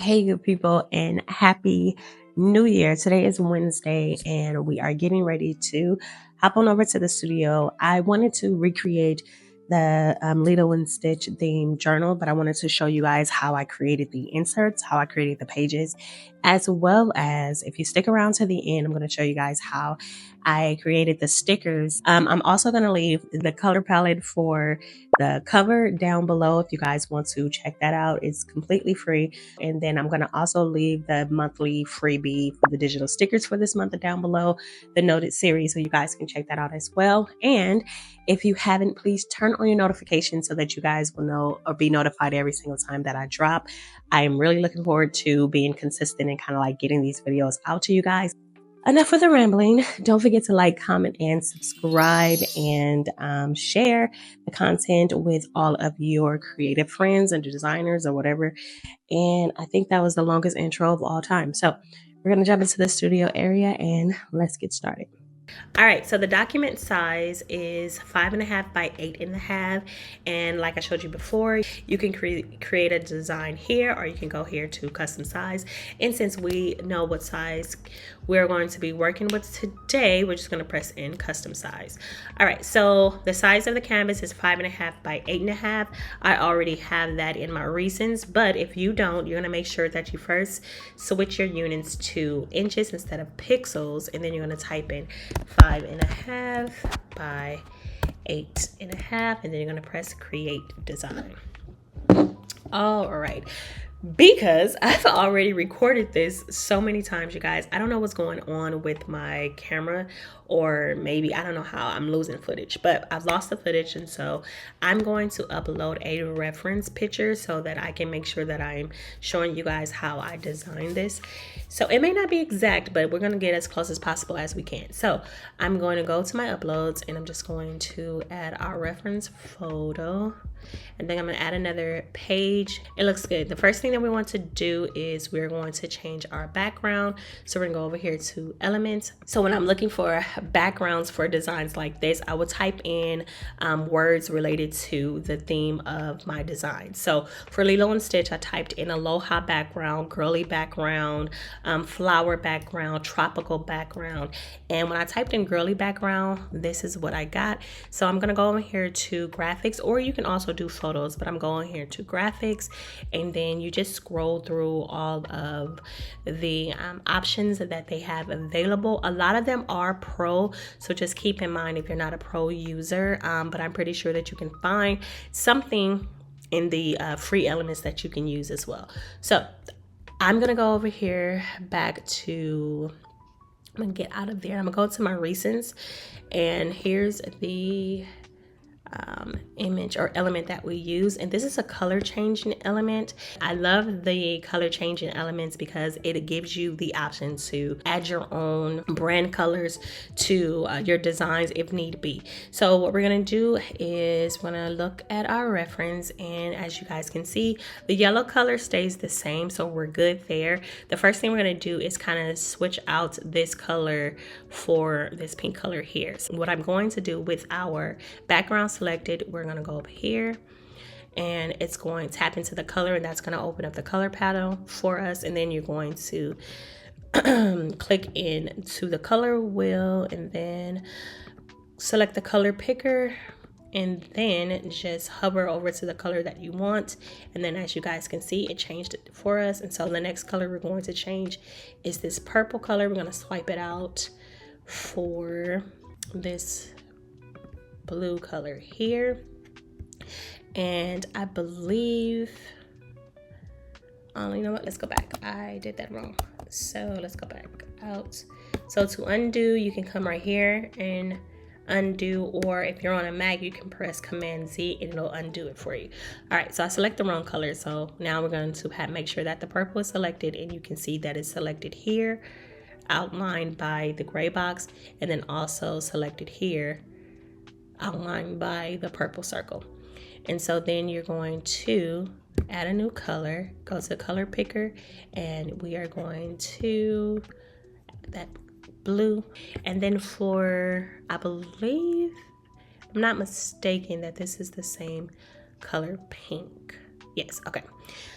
Hey, good people, and happy new year. Today is Wednesday, and we are getting ready to hop on over to the studio. I wanted to recreate the Lilo and Stitch theme journal, but I wanted to show you guys how I created the inserts, how I created the pages, as well as if you stick around to the end, I'm going to show you guys how I created the stickers. I'm also going to leave the color palette for the cover down below if you guys want to check that out. It's completely free. And then I'm going to also leave the monthly freebie for the digital stickers for this month down below, the noted series, so you guys can check that out as well. And if you haven't, please turn on your notifications so that you guys will know or be notified every single time that I drop. I am really looking forward to being consistent and kind of like getting these videos out to you guys. Enough with the rambling. Don't forget to like, comment, and subscribe, and share the content with all of your creative friends and designers or whatever. And I think that was the longest intro of all time. So we're going to jump into the studio area and let's get started. All right, so the document size is 5.5 by 8.5, and like I showed you before, you can create a design here, or you can go here to custom size. And since we know what size we're going to be working with today, we're just going to press in custom size. All right, so the size of the canvas is 5.5 by 8.5. I already have that in my reasons, but if you don't, you're going to make sure that you first switch your units to inches instead of pixels, and then you're going to type in 5.5 by 8.5, and then you're going to press create design. All right, because I've already recorded this so many times, you guys. I don't know what's going on with my camera, or maybe I don't know how I'm losing footage, but I've lost the footage, and so I'm going to upload a reference picture so that I can make sure that I'm showing you guys how I designed this. So it may not be exact, but we're going to get as close as possible as we can. So I'm going to go to my uploads, and I'm just going to add our reference photo, and then I'm going to add another page. It looks good. The first thing that we want to do is we're going to change our background. So we're going to go over here to elements. So when I'm looking for backgrounds for designs like this, I will type in words related to the theme of my design. So for Lilo and Stitch, I typed in aloha background, girly background, flower background, tropical background. And when I typed in girly background, this is what I got. So I'm going to go over here to graphics, or you can also do photos, but I'm going here to graphics, and then you just scroll through all of the options that they have available. A lot of them are pro, so just keep in mind if you're not a pro user, but I'm pretty sure that you can find something in the free elements that you can use as well. So I'm gonna go over here back to, I'm gonna get out of there, I'm gonna go to my recents, and here's the image or element that we use, and this is a color changing element. I love the color changing elements because it gives you the option to add your own brand colors to your designs if need be. So what we're gonna do is we're gonna look at our reference, and as you guys can see, the yellow color stays the same, so we're good there. The first thing we're gonna do is kind of switch out this color for this pink color here. So what I'm going to do with our background selected, we're going to go up here, and it's going to tap into the color, and that's going to open up the color panel for us. And then you're going to click into the color wheel, and then select the color picker, and then just hover over to the color that you want. And then as you guys can see, it changed it for us. And so the next color we're going to change is this purple color. We're going to swipe it out for this blue color here. And I believe, you know what, let's go back. I did that wrong, so let's go back out. So to undo, you can come right here and undo, or if you're on a Mac, you can press Command Z and it'll undo it for you. All right, so I select the wrong color, so now we're going to make sure that the purple is selected, and you can see that it's selected here, outlined by the gray box, and then also selected here, outlined by the purple circle. And so then you're going to add a new color, go to the color picker, and we are going to add that blue. And then for, I believe, I'm not mistaken that this is the same color pink. Yes, okay.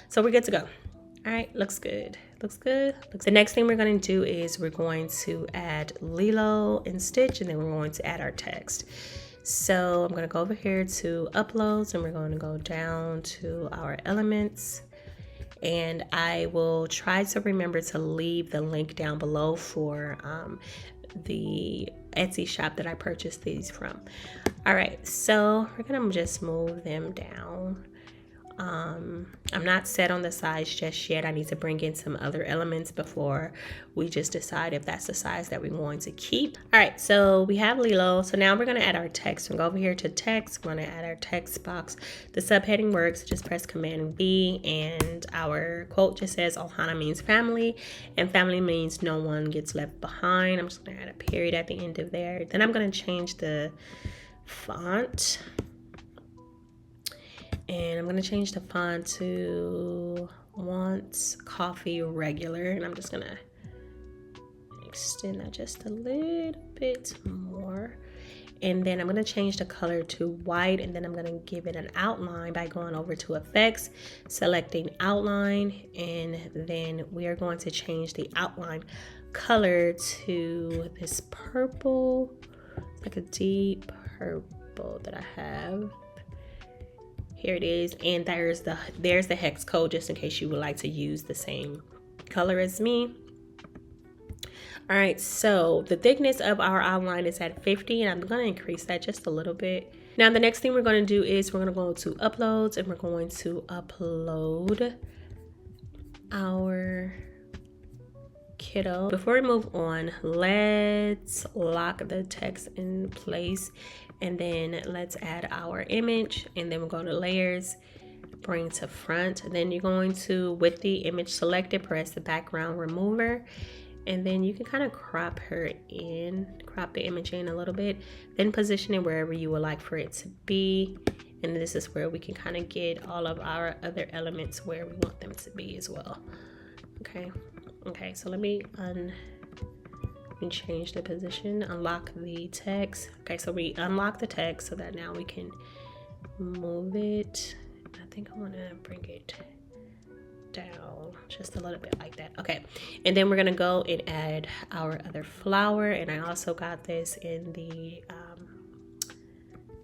So we're good to go. All right, looks good. Looks good. The next thing we're going to do is we're going to add Lilo and Stitch, and then we're going to add our text. So I'm going to go over here to uploads, and we're going to go down to our elements. And I will try to remember to leave the link down below for the Etsy shop that I purchased these from. All right, so we're going to just move them down. I'm not set on the size just yet. I need to bring in some other elements before we just decide if that's the size that we're going to keep. All right, so we have Lilo. So now we're going to add our text. We'll go over here to text. We're going to add our text box. The subheading works. Just press Command V, and our quote just says Ohana means family, and family means no one gets left behind. I'm just going to add a period at the end of there. Then I'm going to change the font. And I'm going to change the font to Want Coffee Regular. And I'm just going to extend that just a little bit more. And then I'm going to change the color to white. And then I'm going to give it an outline by going over to Effects, selecting Outline. And then we are going to change the outline color to this purple, like a deep purple that I have. Here it is, and there's the hex code just in case you would like to use the same color as me. All right, so the thickness of our outline is at 50, and I'm going to increase that just a little bit. Now the next thing we're going to do is we're going to go to uploads, and we're going to upload our kiddo. Before we move on, let's lock the text in place, and then let's add our image, and then we'll go to layers, bring to front. Then you're going to, with the image selected, press the background remover, and then you can kind of crop the image in a little bit, then position it wherever you would like for it to be. And this is where we can kind of get all of our other elements where we want them to be as well. Okay, so let me change the position, unlock the text. Okay, so we unlock the text so that now we can move it. I think I want to bring it down just a little bit like that. Okay, and then we're gonna go and add our other flower, and I also got this in the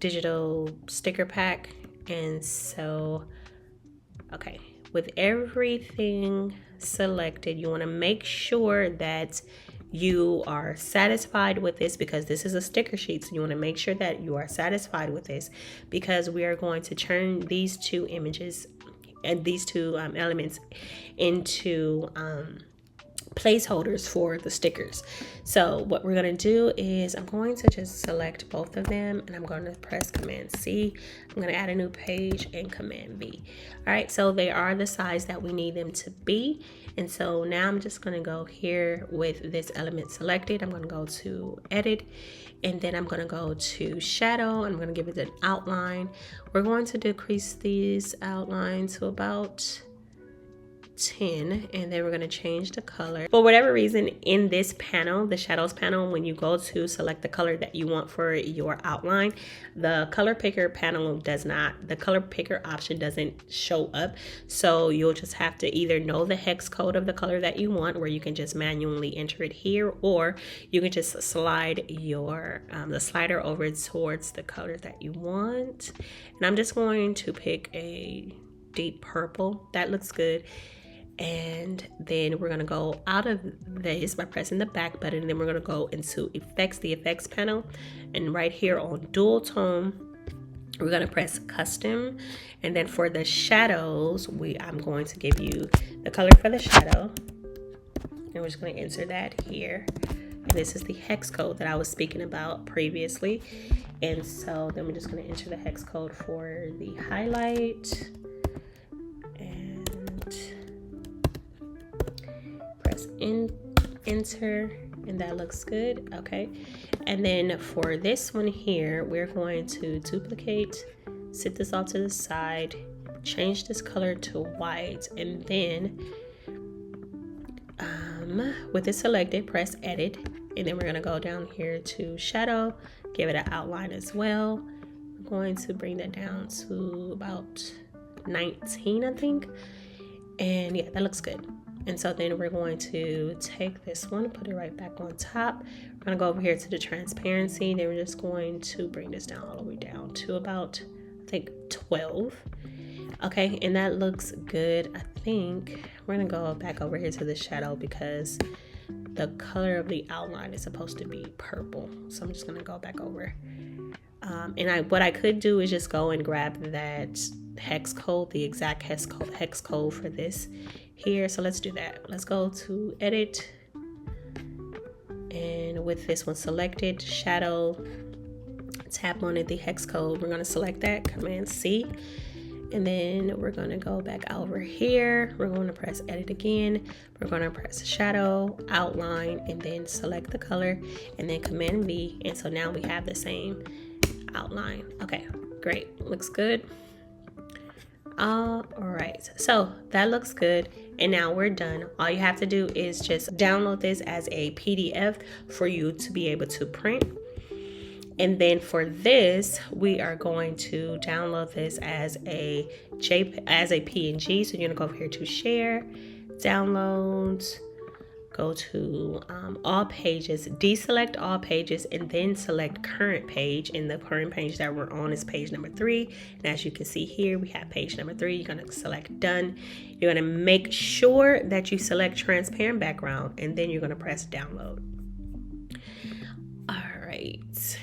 digital sticker pack. And so, okay, with everything selected, you want to make sure that you are satisfied with this, because this is a sticker sheet. So you want to make sure that you are satisfied with this, because we are going to turn these two images and these two elements into placeholders for the stickers. So what we're going to do is I'm going to just select both of them, and I'm going to press Command C. I'm going to add a new page and Command V. All right, so they are the size that we need them to be. And so now I'm just going to go here with this element selected. I'm going to go to Edit, and then I'm going to go to Shadow. I'm going to give it an outline. We're going to decrease these outlines to about 10, and then we're going to change the color. For whatever reason, in this panel, the shadows panel, when you go to select the color that you want for your outline, the color picker panel the color picker option doesn't show up. So you'll just have to either know the hex code of the color that you want, where you can just manually enter it here, or you can just slide your the slider over towards the color that you want. And I'm just going to pick a deep purple. That looks good. And then we're going to go out of this by pressing the back button, and then we're going to go into effects, the effects panel, and right here on dual tone we're going to press custom. And then for the shadows, I'm going to give you the color for the shadow, and we're just going to enter that here. And this is the hex code that I was speaking about previously. And so then we're just going to enter the hex code for the highlight, press enter, and that looks good. Okay, and then for this one here, we're going to duplicate, set this off to the side, change this color to white, and then with it selected, press edit, and then we're going to go down here to shadow, give it an outline as well. I'm going to bring that down to about 19, I think. And yeah, that looks good. And so then we're going to take this one, put it right back on top. We're gonna go over here to the transparency. Then we're just going to bring this down all the way down to about, I think, 12. Okay, and that looks good. I think we're gonna go back over here to the shadow because the color of the outline is supposed to be purple. So I'm just gonna go back over. And what I could do is just go and grab that hex code, the exact hex code for this here. So let's do that. Let's go to edit, and with this one selected, shadow, tap on it, the hex code. We're going to select that, Command C, and then we're going to go back over here. We're going to press edit again. We're going to press shadow, outline, and then select the color, and then Command V. And so now we have the same outline. Okay, great, looks good. All right, so that looks good, and now we're done. All you have to do is just download this as a PDF for you to be able to print. And then for this, we are going to download this as a PNG. So you're gonna go over here to share, downloads, go to all pages, deselect all pages, and then select current page. And the current page that we're on is page number 3. And as you can see here, we have page number 3. You're gonna select done. You're gonna make sure that you select transparent background, and then you're gonna press download. All right.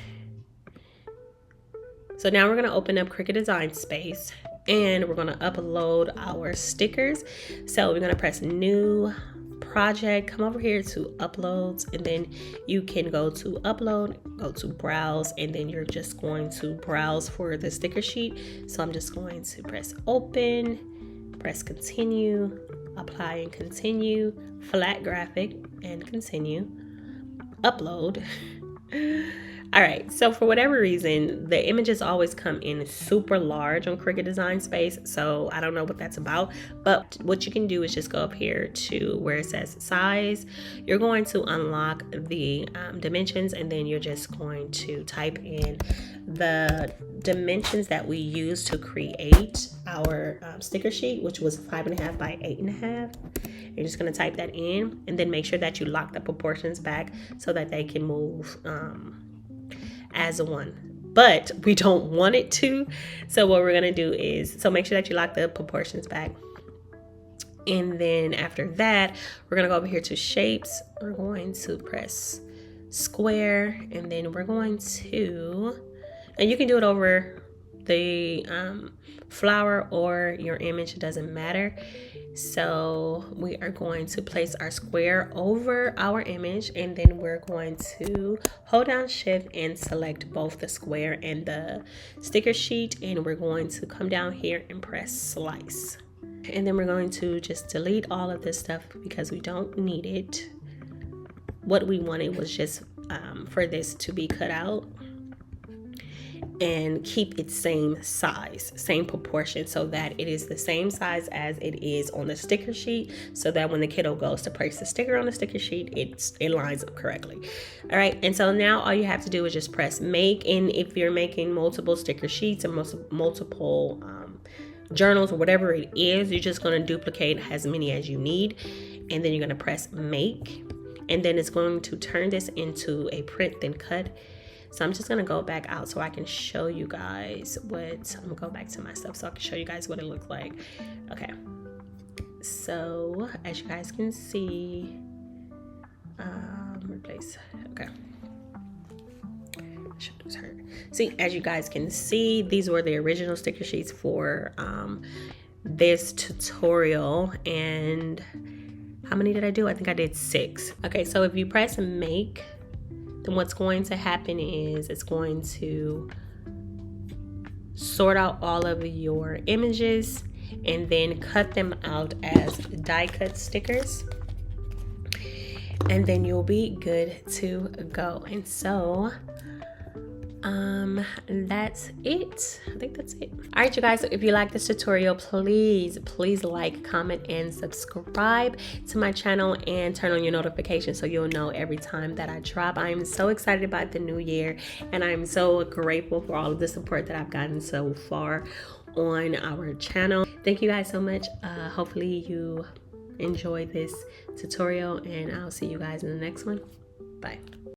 So now we're gonna open up Cricut Design Space, and we're gonna upload our stickers. So we're gonna press new project, come over here to uploads, and then you can go to upload, go to browse, and then you're just going to browse for the sticker sheet. So I'm just going to press open, press continue, apply and continue, flat graphic and continue, upload. All right, so for whatever reason, the images always come in super large on Cricut Design Space, so I don't know what that's about, but what you can do is just go up here to where it says size. You're going to unlock the dimensions, and then you're just going to type in the dimensions that we use to create our sticker sheet, which was 5.5 by 8.5. You're just going to type that in, and then make sure that you lock the proportions back so that they can move as one, but we don't want it to. So what we're going to do is, so make sure that you lock the proportions back. And then after that, we're going to go over here to shapes. We're going to press square, and then we're going to, and you can do it over the flower or your image, it doesn't matter. So we are going to place our square over our image, and then we're going to hold down shift and select both the square and the sticker sheet, and we're going to come down here and press slice. And then we're going to just delete all of this stuff because we don't need it. What we wanted was just for this to be cut out and keep its same size, same proportion, so that it is the same size as it is on the sticker sheet, so that when the kiddo goes to place the sticker on the sticker sheet, it lines up correctly. All right, and so now all you have to do is just press make, and if you're making multiple sticker sheets and multiple journals or whatever it is, you're just going to duplicate as many as you need, and then you're going to press make, and then it's going to turn this into a print then cut. So I'm just gonna go back out so I can show you guys what, I'm gonna go back to my stuff so I can show you guys what it looked like. Okay, so as you guys can see, replace, okay. See, as you guys can see, these were the original sticker sheets for this tutorial, and how many did I do? I think I did 6. Okay, so if you press make, then what's going to happen is it's going to sort out all of your images and then cut them out as die cut stickers, and then you'll be good to go. And so that's it. I think that's it. All right, you guys, so if you like this tutorial, please like, comment, and subscribe to my channel and turn on your notifications so you'll know every time that I drop. I'm so excited about the new year, and I'm so grateful for all of the support that I've gotten so far on our channel. thank you guys so much. Hopefully you enjoy this tutorial, and I'll see you guys in the next one. Bye.